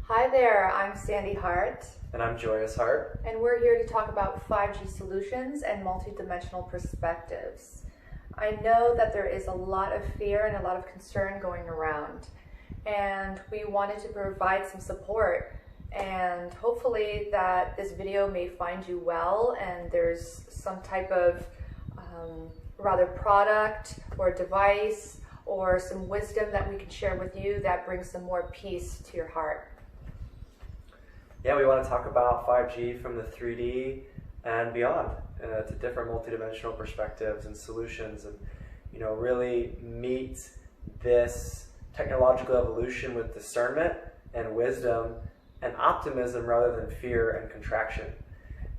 Hi there, I'm Sandy Hart. And I'm Joyous Hart. And we're here to talk about 5G solutions and multidimensional perspectives. I know that there is a lot of fear and a lot of concern going around, and we wanted to provide some support, and hopefully that this video may find you well and there's some type of rather product or device or some wisdom that we can share with you that brings some more peace to your heart. Yeah, we want to talk about 5G from the 3D and beyond to different multidimensional perspectives and solutions, and really meet this technological evolution with discernment and wisdom and optimism rather than fear and contraction.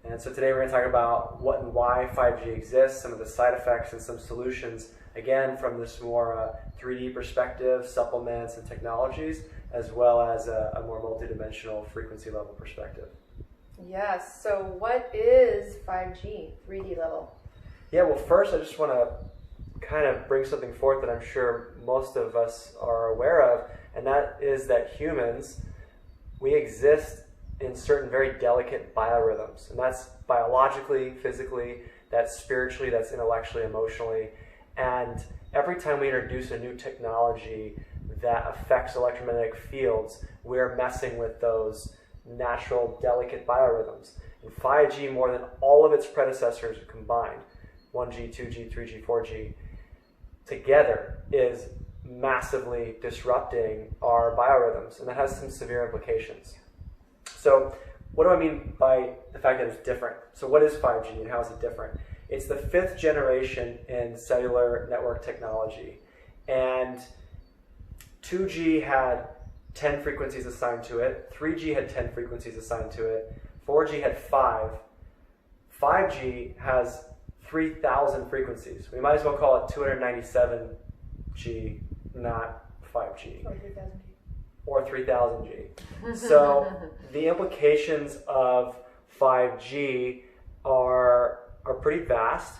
And so today we're going to talk about what and why 5G exists, some of the side effects and some solutions, again from this more 3D perspective, supplements and technologies, as well as a more multidimensional frequency level perspective. Yes, so what is 5G, 3D level? Yeah, well first I just want to kind of bring something forth that I'm sure most of us are aware of, and that is that humans, we exist in certain very delicate biorhythms, and that's biologically, physically, that's spiritually, that's intellectually, emotionally, and every time we introduce a new technology that affects electromagnetic fields, we're messing with those natural, delicate biorhythms. And 5G, more than all of its predecessors combined, 1G, 2G, 3G, 4G, together is massively disrupting our biorhythms, and that has some severe implications. So what do I mean by the fact that it's different? So what is 5G and how is it different? It's the 5th generation in cellular network technology, and 2G had 10 frequencies assigned to it, 3G had 10 frequencies assigned to it, 4G had 5, 5G has 3,000 frequencies. We might as well call it 297G, not 5G. Or 3000G. Or 3000G. So the implications of 5G are pretty vast,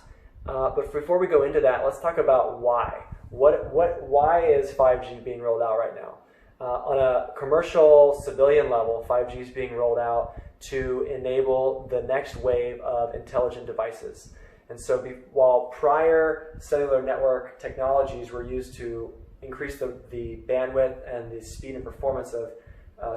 but before we go into that, let's talk about why. Why is 5G being rolled out right now? On a commercial civilian level, 5G is being rolled out to enable the next wave of intelligent devices. And so while prior cellular network technologies were used to increase the bandwidth and the speed and performance of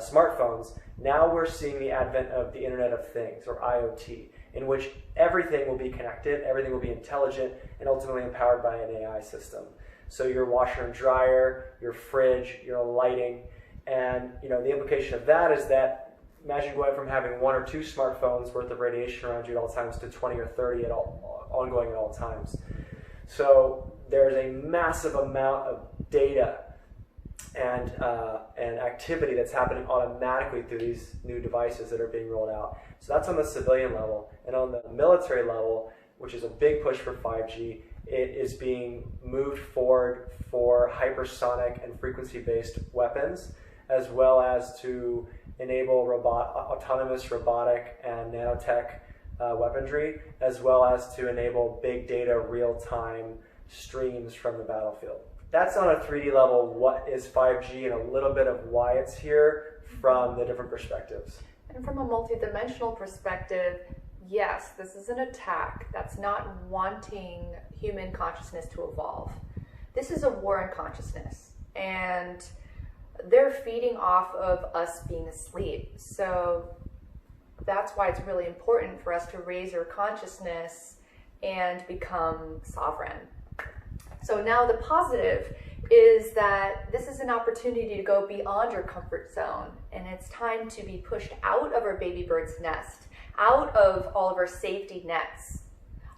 smartphones, now we're seeing the advent of the Internet of Things, or IoT, in which everything will be connected, everything will be intelligent, and ultimately empowered by an AI system. So your washer and dryer, your fridge, your lighting, and the implication of that is that imagine going from having 1 or 2 smartphones worth of radiation around you at all times to 20 or 30 ongoing at all times. So there's a massive amount of data and activity that's happening automatically through these new devices that are being rolled out. So that's on the civilian level. And on the military level, which is a big push for 5G, it is being moved forward for hypersonic and frequency-based weapons, as well as to enable autonomous robotic and nanotech weaponry, as well as to enable big data real-time streams from the battlefield. That's on a 3D level, what is 5G, and a little bit of why it's here from the different perspectives. And from a multidimensional perspective, yes, this is an attack that's not wanting human consciousness to evolve. This is a war on consciousness, and they're feeding off of us being asleep. So that's why it's really important for us to raise our consciousness and become sovereign. So now the positive is that this is an opportunity to go beyond your comfort zone, and it's time to be pushed out of our baby bird's nest, out of all of our safety nets.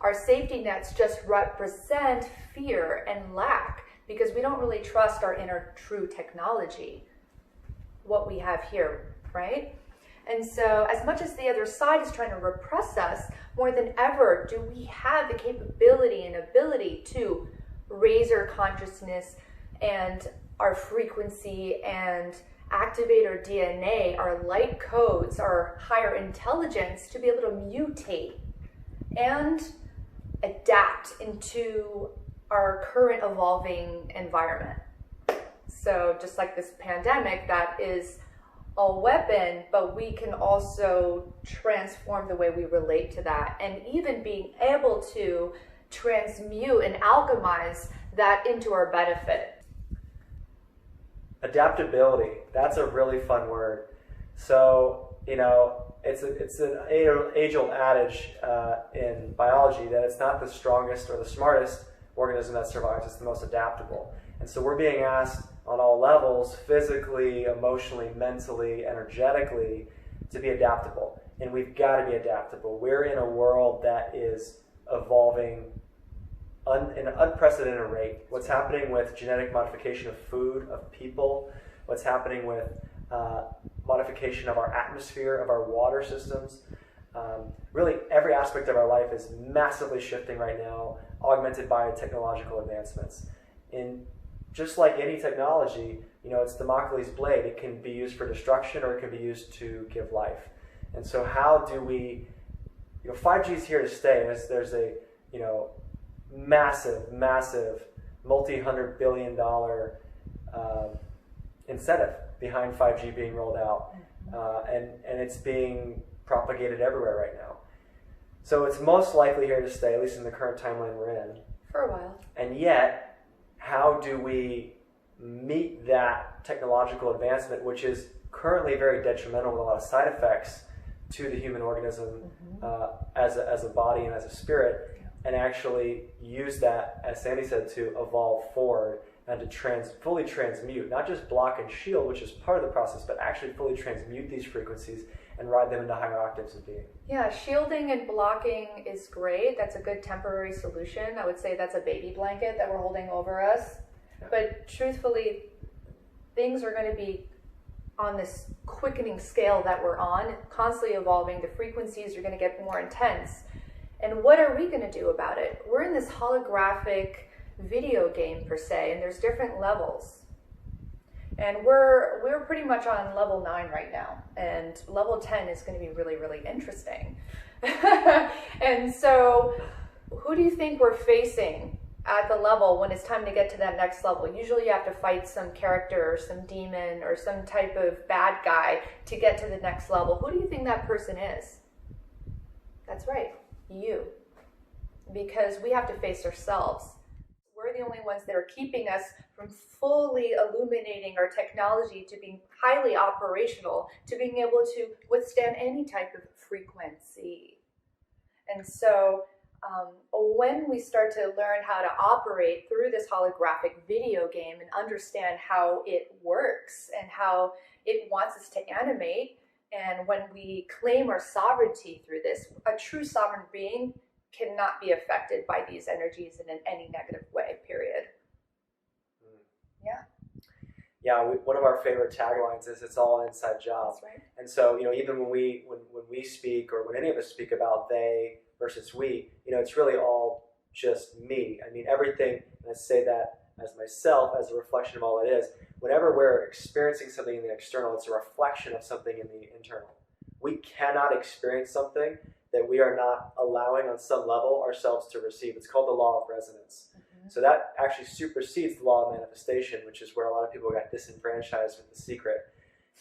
Our safety nets just represent fear and lack because we don't really trust our inner true technology, what we have here, right? And so as much as the other side is trying to repress us, more than ever do we have the capability and ability to raise our consciousness and our frequency and activate our DNA, our light codes, our higher intelligence to be able to mutate and adapt into our current evolving environment. So just like this pandemic that is a weapon, but we can also transform the way we relate to that, and even being able to transmute and alchemize that into our benefit. Adaptability, that's a really fun word. So, it's an age-old adage in biology that it's not the strongest or the smartest organism that survives, it's the most adaptable. And so we're being asked on all levels, physically, emotionally, mentally, energetically, to be adaptable. And we've got to be adaptable. We're in a world that is evolving in an unprecedented rate. What's happening with genetic modification of food, of people, what's happening with modification of our atmosphere, of our water systems. Really, every aspect of our life is massively shifting right now, augmented by technological advancements. In just like any technology, it's Damocles' blade. It can be used for destruction or it can be used to give life. And so how do we, 5G is here to stay. There's a, massive, multi-$100 billion incentive behind 5G being rolled out. And it's being propagated everywhere right now. So it's most likely here to stay, at least in the current timeline we're in. For a while. And yet, how do we meet that technological advancement, which is currently very detrimental with a lot of side effects to the human organism as a body and as a spirit, and actually use that, as Sandy said, to evolve forward and to fully transmute, not just block and shield, which is part of the process, but actually fully transmute these frequencies and ride them into higher octaves of being. Yeah, shielding and blocking is great. That's a good temporary solution. I would say that's a baby blanket that we're holding over us. Yeah. But truthfully, things are going to be on this quickening scale that we're on, constantly evolving. The frequencies are going to get more intense. And what are we going to do about it? We're in this holographic video game, per se, and there's different levels. And we're pretty much on level 9 right now, and level 10 is going to be really, really interesting. And so who do you think we're facing at the level when it's time to get to that next level? Usually you have to fight some character or some demon or some type of bad guy to get to the next level. Who do you think that person is? That's right, you. Because we have to face ourselves. We're the only ones that are keeping us from fully illuminating our technology to being highly operational, to being able to withstand any type of frequency. And so when we start to learn how to operate through this holographic video game and understand how it works and how it wants us to animate, and when we claim our sovereignty through this, a true sovereign being cannot be affected by these energies in any negative way, period. Yeah. Yeah, one of our favorite taglines is "It's all an inside job." That's right. And so, even when we speak, or when any of us speak about they versus we, it's really all just me. I mean, everything, and I say that as myself, as a reflection of all it is. Whenever we're experiencing something in the external, it's a reflection of something in the internal. We cannot experience something that we are not allowing on some level ourselves to receive. It's called the law of resonance. So that actually supersedes the law of manifestation, which is where a lot of people got disenfranchised with The Secret,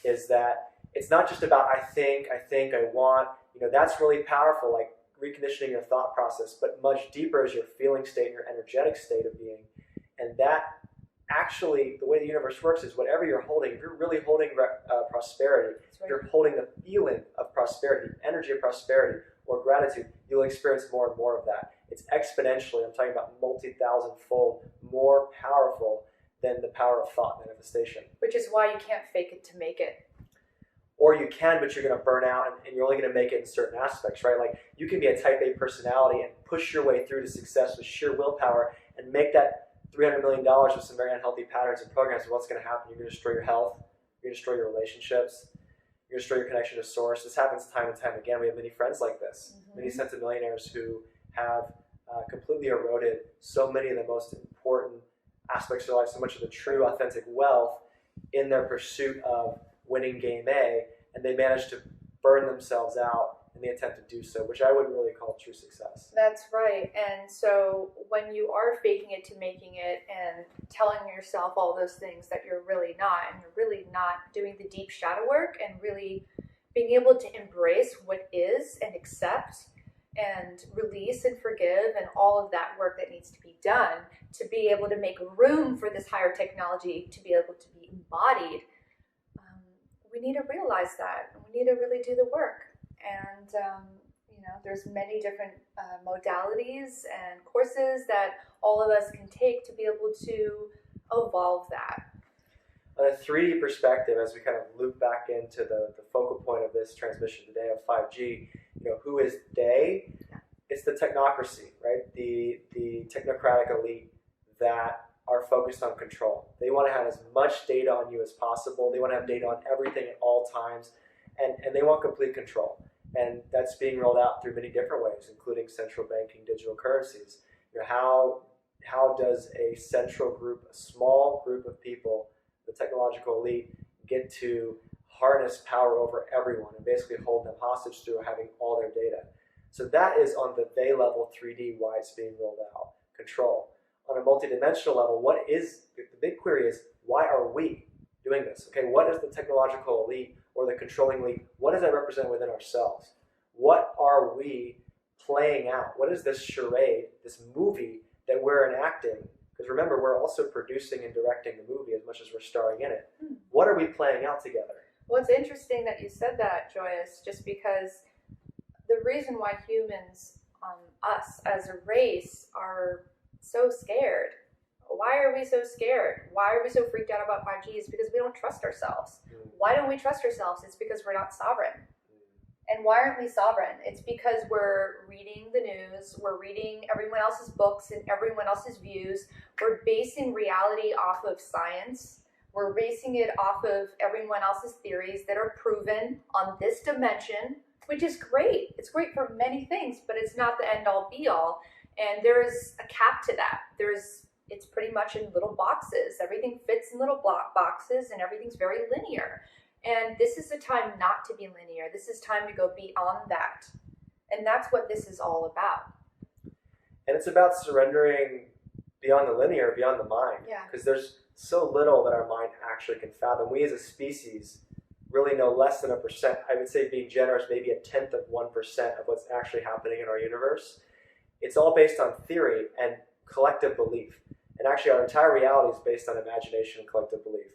is that it's not just about I think, I want. That's really powerful, like reconditioning your thought process, but much deeper is your feeling state, your energetic state of being. And that actually, the way the universe works is whatever you're holding, if you're really holding prosperity, if you're holding the feeling of prosperity, energy of prosperity, or gratitude, you'll experience more and more of that. It's exponentially, I'm talking about multi-thousand-fold more powerful than the power of thought manifestation. Which is why you can't fake it to make it. Or you can, but you're going to burn out, and you're only going to make it in certain aspects, right? Like, you can be a type A personality and push your way through to success with sheer willpower and make that $300 million with some very unhealthy patterns and programs. And what's going to happen? You're going to destroy your health. You're going to destroy your relationships. You're going to destroy your connection to source. This happens time and time again. We have many friends like this, many centimillionaires who have completely eroded so many of the most important aspects of their life, so much of the true, authentic wealth in their pursuit of winning game A, and they managed to burn themselves out in the attempt to do so, which I would really call true success. That's right. And so when you are faking it to making it and telling yourself all those things that you're really not, and you're really not doing the deep shadow work and really being able to embrace what is and accept and release and forgive and all of that work that needs to be done to be able to make room for this higher technology to be able to be embodied, we need to realize that. We need to really do the work. And, there's many different modalities and courses that all of us can take to be able to evolve that. On a 3D perspective, as we kind of loop back into the focal point of this transmission today of 5G, who is they? It's the technocracy, right? The technocratic elite that are focused on control. They want to have as much data on you as possible. They want to have data on everything at all times, and they want complete control. And that's being rolled out through many different ways, including central banking digital currencies. How does a central group, a small group of people, the technological elite, get to harness power over everyone and basically hold them hostage through having all their data? So that is on the they level 3D why it's being rolled out, control. On a multidimensional level, the big query is, why are we doing this? Okay, what is the technological elite or the controlling elite? What does that represent within ourselves? What are we playing out? What is this charade, this movie that we're enacting? Because remember, we're also producing and directing the movie as much as we're starring in it. What are we playing out together? Well, it's interesting that you said that, Joyous, just because the reason why humans, us as a race, are so scared. Why are we so scared? Why are we so freaked out about 5G? Is because we don't trust ourselves. Why don't we trust ourselves? It's because we're not sovereign. And why aren't we sovereign? It's because we're reading the news, we're reading everyone else's books and everyone else's views. We're basing reality off of science. We're basing it off of everyone else's theories that are proven on this dimension, which is great. It's great for many things, but it's not the end-all be-all. And there's a cap to that. It's pretty much in little boxes. Everything fits in little block boxes and everything's very linear. And this is the time not to be linear. This is time to go beyond that. And that's what this is all about. And it's about surrendering beyond the linear, beyond the mind. Yeah. Because there's so little that our mind actually can fathom. We as a species really know less than 1%. I would say, being generous, maybe 1/10 of 1% of what's actually happening in our universe. It's all based on theory and collective belief. And actually, our entire reality is based on imagination and collective belief.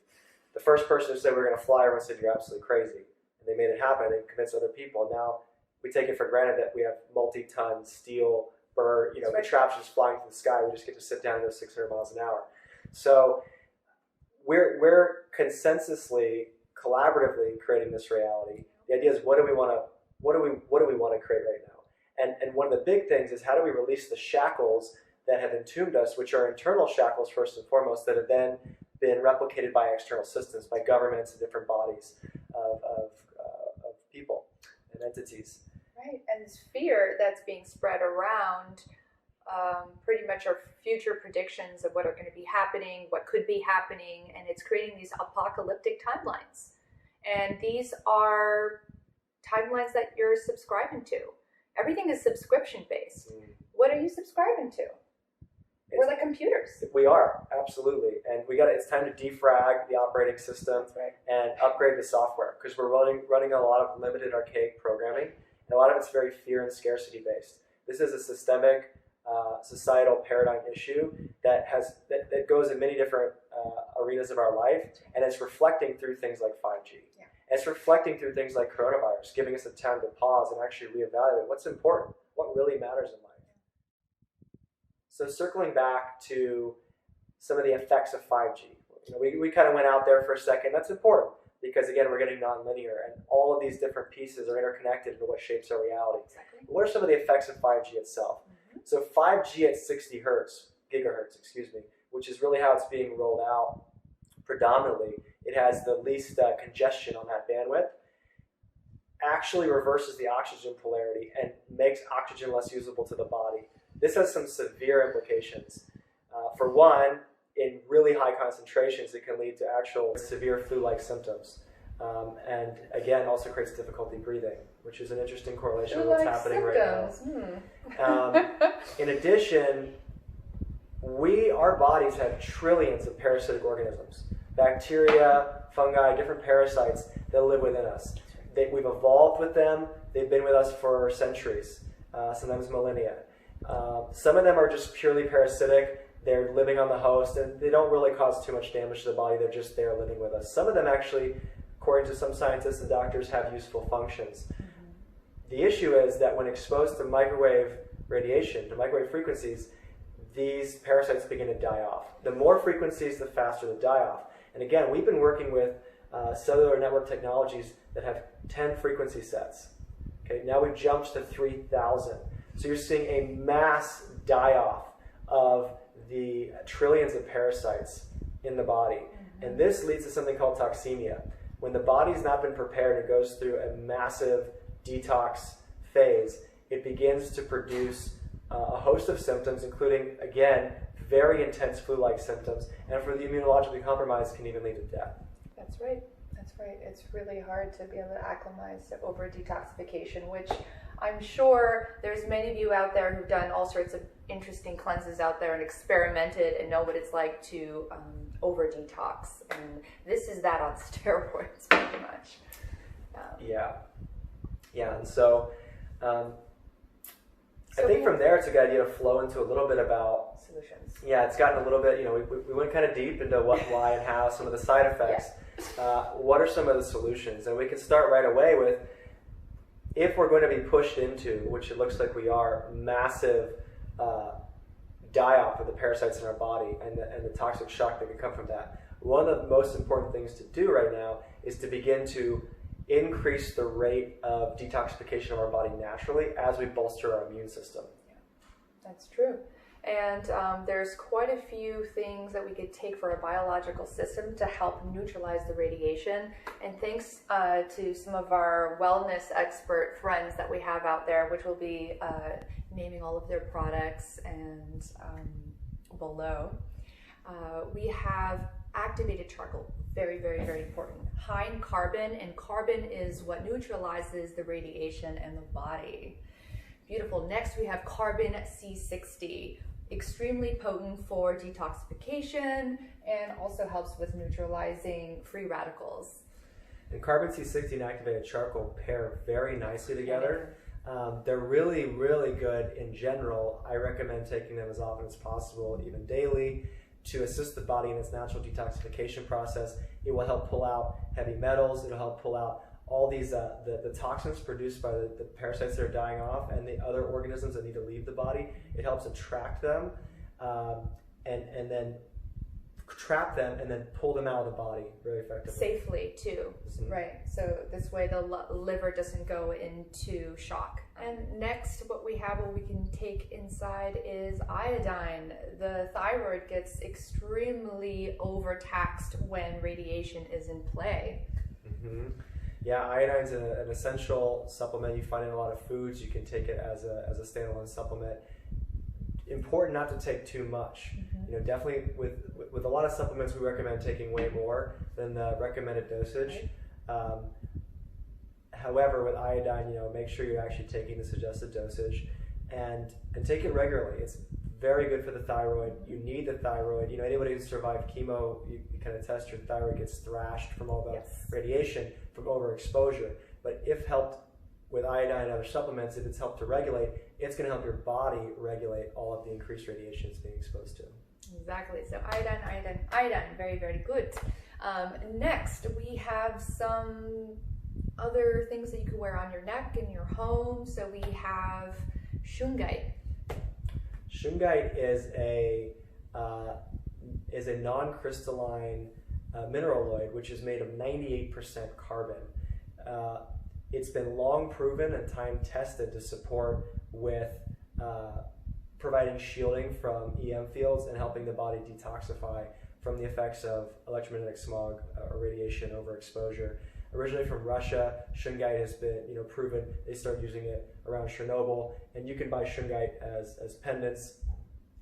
The first person who said we're going to fly, everyone said you're absolutely crazy. And they made it happen. They convinced other people. And now we take it for granted that we have multi-ton steel contraptions flying through the sky. We just get to sit down and go 600 miles an hour. So we're consensusly, collaboratively creating this reality. The idea is, what do we want to create right now? And one of the big things is, how do we release the shackles that have entombed us, which are internal shackles first and foremost, that have then been replicated by external systems, by governments and different bodies of people and entities. Right, and this fear that's being spread around pretty much are future predictions of what are going to be happening, what could be happening, and it's creating these apocalyptic timelines. And these are timelines that you're subscribing to. Everything is subscription-based. What are you subscribing to? We're like computers. We are, absolutely. And it's time to defrag the operating system and upgrade the software, because we're running a lot of limited archaic programming, and a lot of it's very fear and scarcity based. This is a systemic societal paradigm issue that goes in many different arenas of our life, and it's reflecting through things like 5G. Yeah. And it's reflecting through things like coronavirus, giving us a time to pause and actually reevaluate what's important, what really matters in life. So circling back to some of the effects of 5G, we kind of went out there for a second. That's important because, again, we're getting nonlinear, and all of these different pieces are interconnected into what shapes our reality. Exactly. What are some of the effects of 5G itself? Mm-hmm. So 5G at 60 gigahertz, which is really how it's being rolled out predominantly. It has the least congestion on that bandwidth, actually reverses the oxygen polarity and makes oxygen less usable to the body. This has some severe implications. For one, in really high concentrations, it can lead to actual severe flu-like symptoms. and again, also creates difficulty breathing, which is an interesting correlation with what's happening symptoms. Right now. In addition, our bodies have trillions of parasitic organisms, bacteria, fungi, different parasites that live within us. We've evolved with them. They've been with us for centuries, sometimes millennia. Some of them are just purely parasitic. They're living on the host, and they don't really cause too much damage to the body. They're just there living with us. Some of them actually, according to some scientists and doctors, have useful functions. The issue is that when exposed to microwave radiation, to microwave frequencies, these parasites begin to die off. The more frequencies, the faster the die-off. And again, we've been working with cellular network technologies that have 10 frequency sets. Okay, now we've jumped to 3,000. So you're seeing a mass die-off of the trillions of parasites in the body. And this leads to something called toxemia. When the body's not been prepared, it goes through a massive detox phase. It begins to produce a host of symptoms, including, again, very intense flu-like symptoms, and for the immunologically compromised, can even lead to death. That's right. That's right. It's really hard to be able to acclimatize to over-detoxification, which I'm sure there's many of you out there who've done all sorts of interesting cleanses out there and experimented and know what it's like to over-detox. And this is that on steroids, pretty much. Yeah, and so I think from there it's a good idea to flow into a little bit about solutions. Yeah, it's gotten a little bit, we went kind of deep into what, why, and how, some of the side effects. What are some of the solutions? And we can start right away with, if we're going to be pushed into, which it looks like we are, massive die-off of the parasites in our body and the toxic shock that can come from that, one of the most important things to do right now is to begin to increase the rate of detoxification of our body naturally as we bolster our immune system. Yeah, that's true. And there's quite a few things that we could take for our biological system to help neutralize the radiation. And thanks to some of our wellness expert friends that we have out there, which will be naming all of their products and below, we have activated charcoal. Very, very, very important. High in carbon, and carbon is what neutralizes the radiation in the body. Beautiful. Next, we have carbon C60. Extremely potent for detoxification and also helps with neutralizing free radicals. And carbon C60 and activated charcoal pair very nicely together. They're really, really good in general. I recommend taking them as often as possible, even daily, to assist the body in its natural detoxification process. It will help pull out heavy metals. It'll help pull out all these the toxins produced by the parasites that are dying off and the other organisms that need to leave the body. It helps attract them and then trap them and then pull them out of the body very effectively. Safely too, right? So this way the liver doesn't go into shock. And next, what we can take inside is iodine. The thyroid gets extremely overtaxed when radiation is in play. Yeah, iodine's an essential supplement you find in a lot of foods. You can take it as a standalone supplement. Important not to take too much. Definitely with a lot of supplements, we recommend taking way more than the recommended dosage. However, with iodine, make sure you're actually taking the suggested dosage and take it regularly. It's very good for the thyroid. You need the thyroid. Anybody who's survived chemo, you kind of test your thyroid gets thrashed from all the radiation from overexposure. But if helped with iodine and other supplements, if it's helped to regulate, it's going to help your body regulate all of the increased radiation it's being exposed to. Exactly. So iodine, very, very good. Next, we have some other things that you can wear on your neck in your home. So we have shungite. Shungite is a non-crystalline mineraloid, which is made of 98% carbon. It's been long proven and time tested to support with providing shielding from EM fields and helping the body detoxify from the effects of electromagnetic smog or radiation overexposure. Originally from Russia, shungite has been proven. They started using it around Chernobyl, and you can buy shungite as pendants,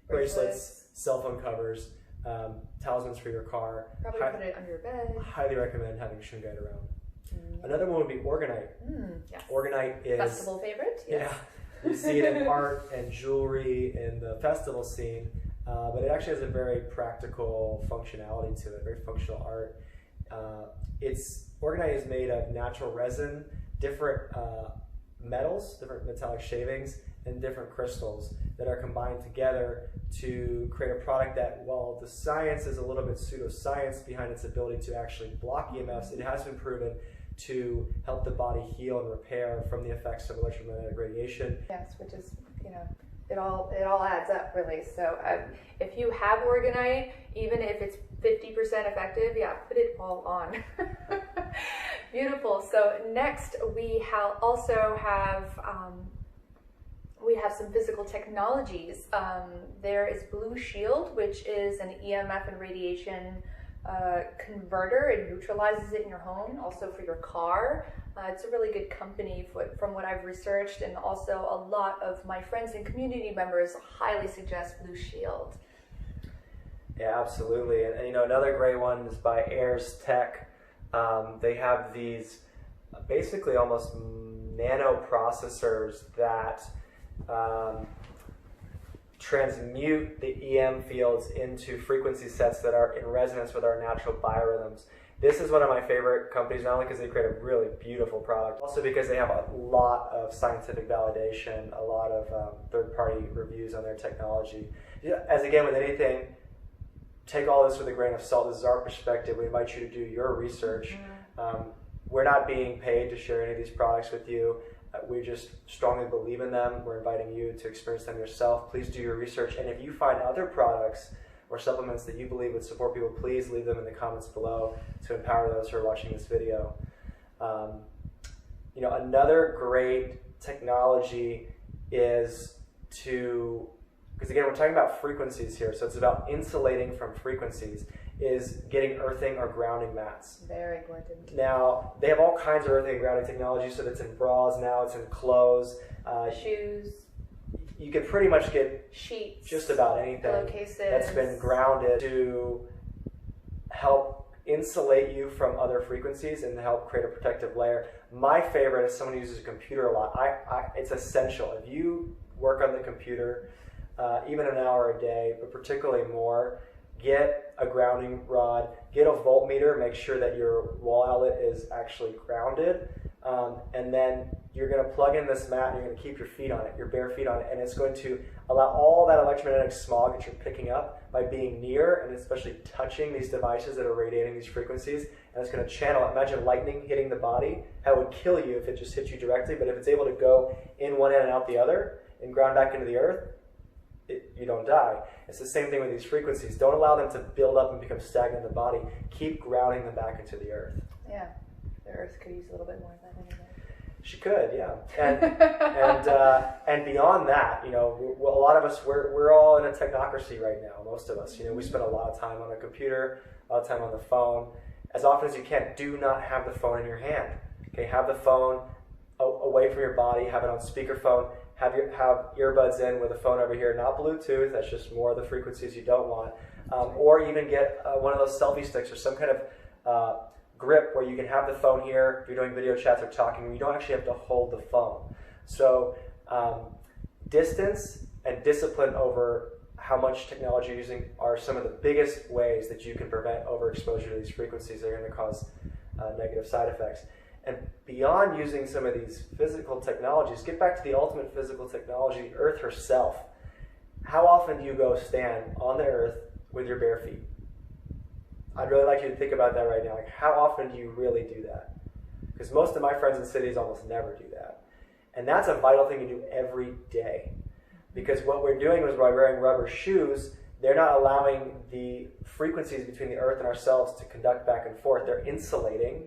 bracelets, cell phone covers, talismans for your car. Probably put it under your bed. Highly recommend having shungite around. Another one would be organite. Yes. Organite is... Festival favorite? Yes. Yeah. You see it in art and jewelry in the festival scene, but it actually has a very practical functionality to it, very functional art. Organite is made of natural resin, different metals, different metallic shavings, and different crystals that are combined together to create a product that, while the science is a little bit pseudoscience behind its ability to actually block EMFs, it has been proven to help the body heal and repair from the effects of electromagnetic radiation. Yes, which is, it all adds up, really. So if you have organite, even if it's 50% effective, yeah, put it all on. Beautiful. So next we also have some physical technologies. There is Blue Shield, which is an EMF and radiation converter. It neutralizes it in your home, also for your car. It's a really good company from what I've researched, and also a lot of my friends and community members highly suggest Blue Shield. Yeah, absolutely. And another great one is by Airs Tech. They have these basically almost nano processors that transmute the EM fields into frequency sets that are in resonance with our natural biorhythms. This is one of my favorite companies, not only because they create a really beautiful product, also because they have a lot of scientific validation, a lot of third-party reviews on their technology. As again, with anything, take all this with a grain of salt. This is our perspective. We invite you to do your research. We're not being paid to share any of these products with you. We just strongly believe in them. We're inviting you to experience them yourself. Please do your research. And if you find other products or supplements that you believe would support people, please leave them in the comments below to empower those who are watching this video. Another great technology is because again, we're talking about frequencies here, so it's about insulating from frequencies, is getting earthing or grounding mats. Very important. Now, they have all kinds of earthing and grounding technology, so that's in bras now, it's in clothes. Shoes. You can pretty much get sheets, just about anything that's been grounded to help insulate you from other frequencies and help create a protective layer. My favorite is someone who uses a computer a lot. It's essential. If you work on the computer, even an hour a day, but particularly more, get a grounding rod, get a voltmeter, make sure that your wall outlet is actually grounded, and then you're going to plug in this mat and you're going to keep your feet on it, your bare feet on it, and it's going to allow all that electromagnetic smog that you're picking up by being near and especially touching these devices that are radiating these frequencies, and it's going to channel. Imagine lightning hitting the body. How it would kill you if it just hit you directly, but if it's able to go in one end and out the other and ground back into the earth, you don't die. It's the same thing with these frequencies. Don't allow them to build up and become stagnant in the body. Keep grounding them back into the earth. Yeah, the earth could use a little bit more of that anyway. She could, yeah. And beyond that, a lot of us, we're all in a technocracy right now. Most of us, we spend a lot of time on a computer, a lot of time on the phone. As often as you can, do not have the phone in your hand. Okay, have the phone away from your body. Have it on speakerphone. Have earbuds in with a phone over here, not Bluetooth. That's just more of the frequencies you don't want. Or even get one of those selfie sticks or some kind of grip where you can have the phone here if you're doing video chats or talking. You don't actually have to hold the phone. So distance and discipline over how much technology you're using are some of the biggest ways that you can prevent overexposure to these frequencies that are going to cause negative side effects. And beyond using some of these physical technologies, get back to the ultimate physical technology, Earth herself. How often do you go stand on the Earth with your bare feet? I'd really like you to think about that right now. Like, how often do you really do that? Because most of my friends in cities almost never do that. And that's a vital thing to do every day. Because what we're doing is by wearing rubber shoes, they're not allowing the frequencies between the Earth and ourselves to conduct back and forth. They're insulating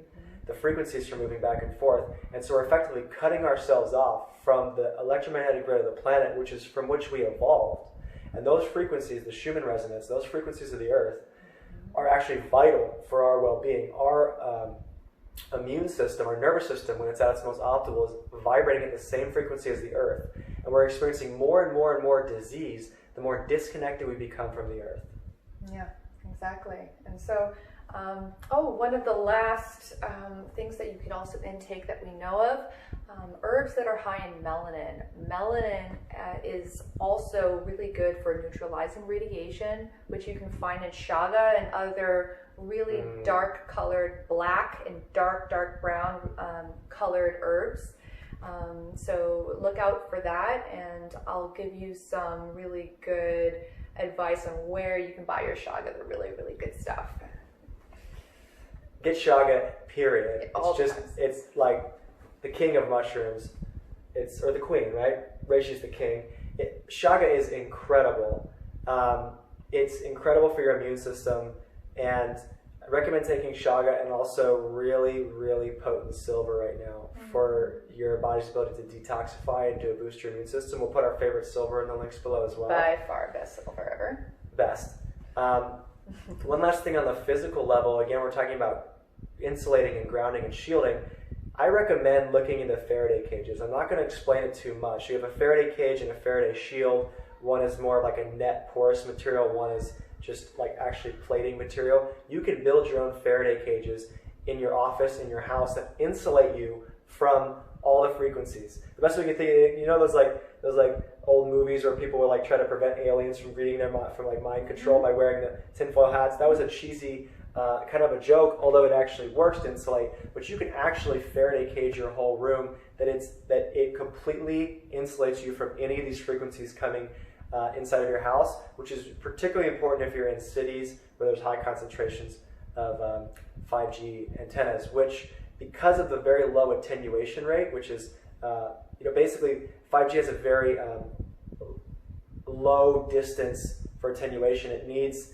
the frequencies from moving back and forth. And so we're effectively cutting ourselves off from the electromagnetic grid of the planet, which is from which we evolved. And those frequencies, the Schumann resonance, those frequencies of the Earth, are actually vital for our well-being. Our immune system, our nervous system, when it's at its most optimal, is vibrating at the same frequency as the Earth. And we're experiencing more and more and more disease the more disconnected we become from the Earth. Yeah, exactly. And so One of the last things that you can also intake that we know of, herbs that are high in melanin. Melanin is also really good for neutralizing radiation, which you can find in chaga and other really dark colored black and dark brown colored herbs. So look out for that, and I'll give you some really good advice on where you can buy your chaga. They're really, really good stuff. Get chaga, period. Times. It's like the king of mushrooms. Or the queen, right? Reishi's the king. Chaga is incredible. It's incredible for your immune system, and I recommend taking chaga and also really, really potent silver right now for your body's ability to detoxify and to boost your immune system. We'll put our favorite silver in the links below as well. By far, best silver ever. Best. One last thing on the physical level. Again, we're talking about insulating and grounding and shielding. I recommend looking into Faraday cages. I'm not going to explain it too much. You have a Faraday cage and a Faraday shield. One is more like a net porous material. One is just like actually plating material. You can build your own Faraday cages in your office, in your house, that insulate you from all the frequencies. The best way you can think, you know, those old movies where people would like try to prevent aliens from reading their mind, from like mind control by wearing the tinfoil hats. That was a cheesy kind of a joke, although it actually works to insulate. But you can actually Faraday cage your whole room that it completely insulates you from any of these frequencies coming inside of your house, which is particularly important if you're in cities where there's high concentrations of 5G antennas, which, because of the very low attenuation rate, which is, basically 5G has a very low distance for attenuation. It needs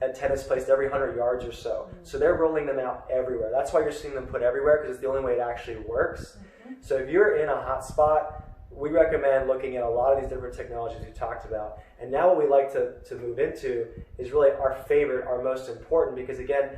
antennas placed every 100 yards or so. So they're rolling them out everywhere. That's why you're seeing them put everywhere, because it's the only way it actually works. So if you're in a hot spot, we recommend looking at a lot of these different technologies we talked about. And now what we like to move into is really our favorite, our most important, because again,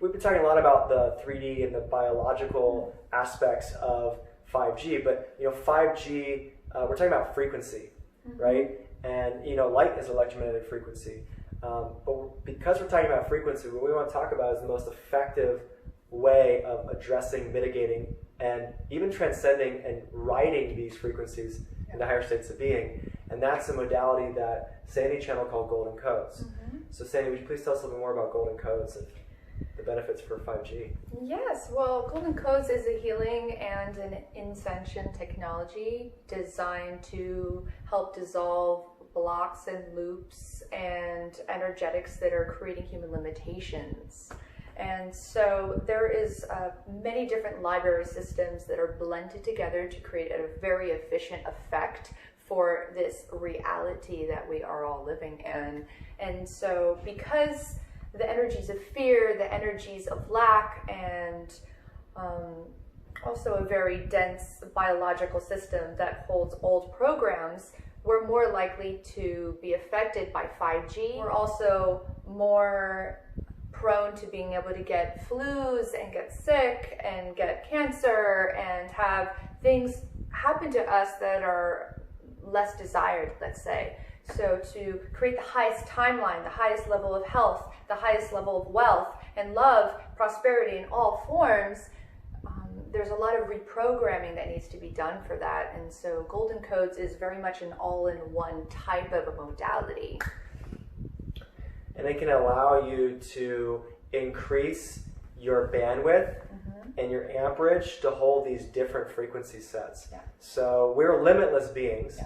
we've been talking a lot about the 3D and the biological aspects of 5G, but 5G, we're talking about frequency, right? And light is electromagnetic frequency. But because we're talking about frequency, what we want to talk about is the most effective way of addressing, mitigating, and even transcending and writing these frequencies into higher states of being. And that's a modality that Sandy channeled called Golden Codes. So Sandy, would you please tell us a little bit more about Golden Codes and the benefits for 5G? Yes, well, Golden Codes is a healing and an ascension technology designed to help dissolve blocks and loops and energetics that are creating human limitations. And so there is many different library systems that are blended together to create a very efficient effect for this reality that we are all living in. And so because the energies of fear, the energies of lack, and also a very dense biological system that holds old programs, we're more likely to be affected by 5G. We're also more prone to being able to get flus and get sick and get cancer and have things happen to us that are less desired, let's say. So to create the highest timeline, the highest level of health, the highest level of wealth and love, prosperity in all forms, there's a lot of reprogramming that needs to be done for that. And so Golden Codes is very much an all-in-one type of a modality. And it can allow you to increase your bandwidth and your amperage to hold these different frequency sets. So we're limitless beings,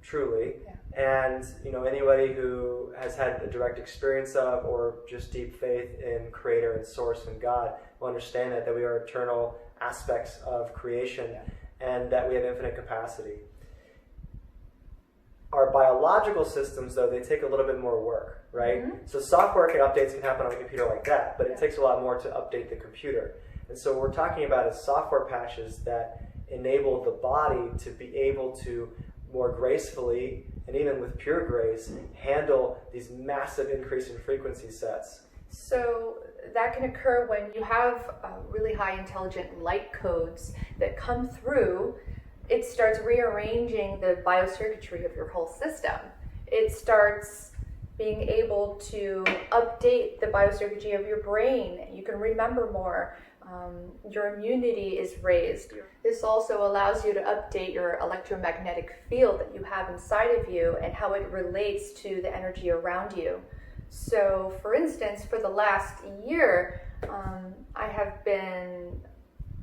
truly. And anybody who has had a direct experience of or just deep faith in Creator and Source and God will understand that we are eternal aspects of creation and that we have infinite capacity. Our biological systems, though, they take a little bit more work, right? So software updates can happen on a computer like that, but it takes a lot more to update the computer. And so what we're talking about is software patches that enable the body to be able to more gracefully, and even with pure grace, handle these massive increase in frequency sets. So that can occur when you have really high intelligent light codes that come through. It starts rearranging the biocircuitry of your whole system. It starts being able to update the biocircuitry of your brain. You can remember more. Your immunity is raised. This also allows you to update your electromagnetic field that you have inside of you and how it relates to the energy around you. So, for instance, for the last year, I have been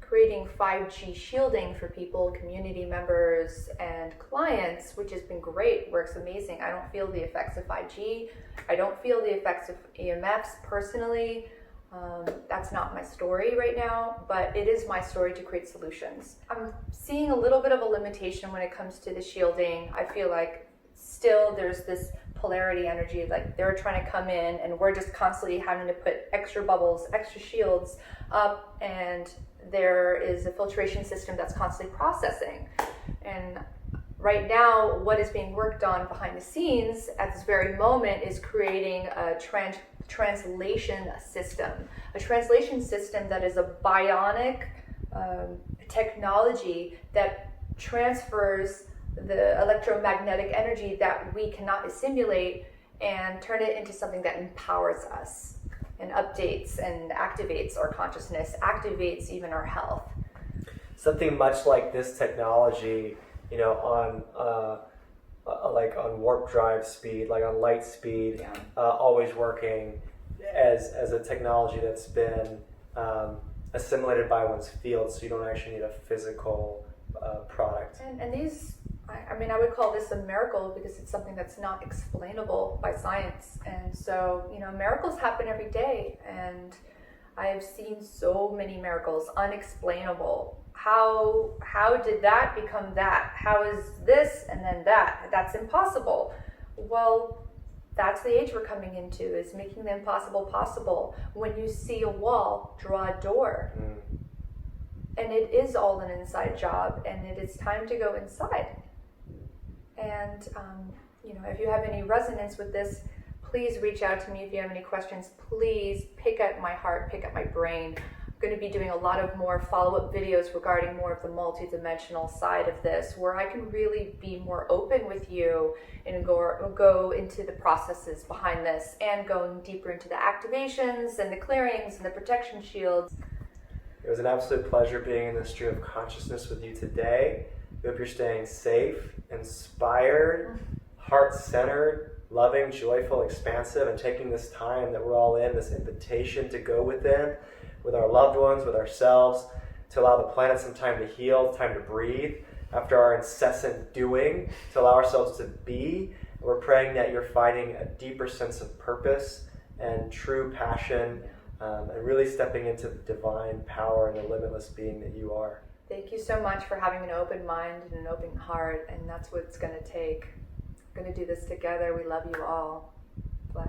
creating 5G shielding for people, community members, and clients, which has been great, works amazing. I don't feel the effects of 5G. I don't feel the effects of EMFs personally. That's not my story right now, but it is my story to create solutions. I'm seeing a little bit of a limitation when it comes to the shielding. I feel like still there's this polarity energy, like they're trying to come in and we're just constantly having to put extra bubbles, extra shields up, and there is a filtration system that's constantly processing. And right now, what is being worked on behind the scenes at this very moment is creating a translation system that is a bionic technology that transfers the electromagnetic energy that we cannot assimilate and turn it into something that empowers us and updates and activates our consciousness, activates even our health. Something much like this technology, on like on warp drive speed, like on light speed, always working as a technology that's been assimilated by one's field, so you don't actually need a physical product. And these, I would call this a miracle because it's something that's not explainable by science. And so, miracles happen every day, and I've seen so many miracles, unexplainable. How did that become that? How is this and then that? That's impossible. Well, that's the age we're coming into, is making the impossible possible. When you see a wall, draw a door. And it is all an inside job, and it is time to go inside. And, if you have any resonance with this, please reach out to me. If you have any questions, please pick at my heart, pick at my brain. I'm going to be doing a lot of more follow-up videos regarding more of the multidimensional side of this, where I can really be more open with you and go into the processes behind this and going deeper into the activations and the clearings and the protection shields. It was an absolute pleasure being in the stream of consciousness with you today. I hope you're staying safe, inspired, heart-centered, loving, joyful, expansive, and taking this time that we're all in, this invitation to go within, with our loved ones, with ourselves, to allow the planet some time to heal, time to breathe, after our incessant doing, to allow ourselves to be. We're praying that you're finding a deeper sense of purpose and true passion, and really stepping into the divine power and the limitless being that you are. Thank you so much for having an open mind and an open heart, and that's what it's going to take. We're going to do this together. We love you all. Bless.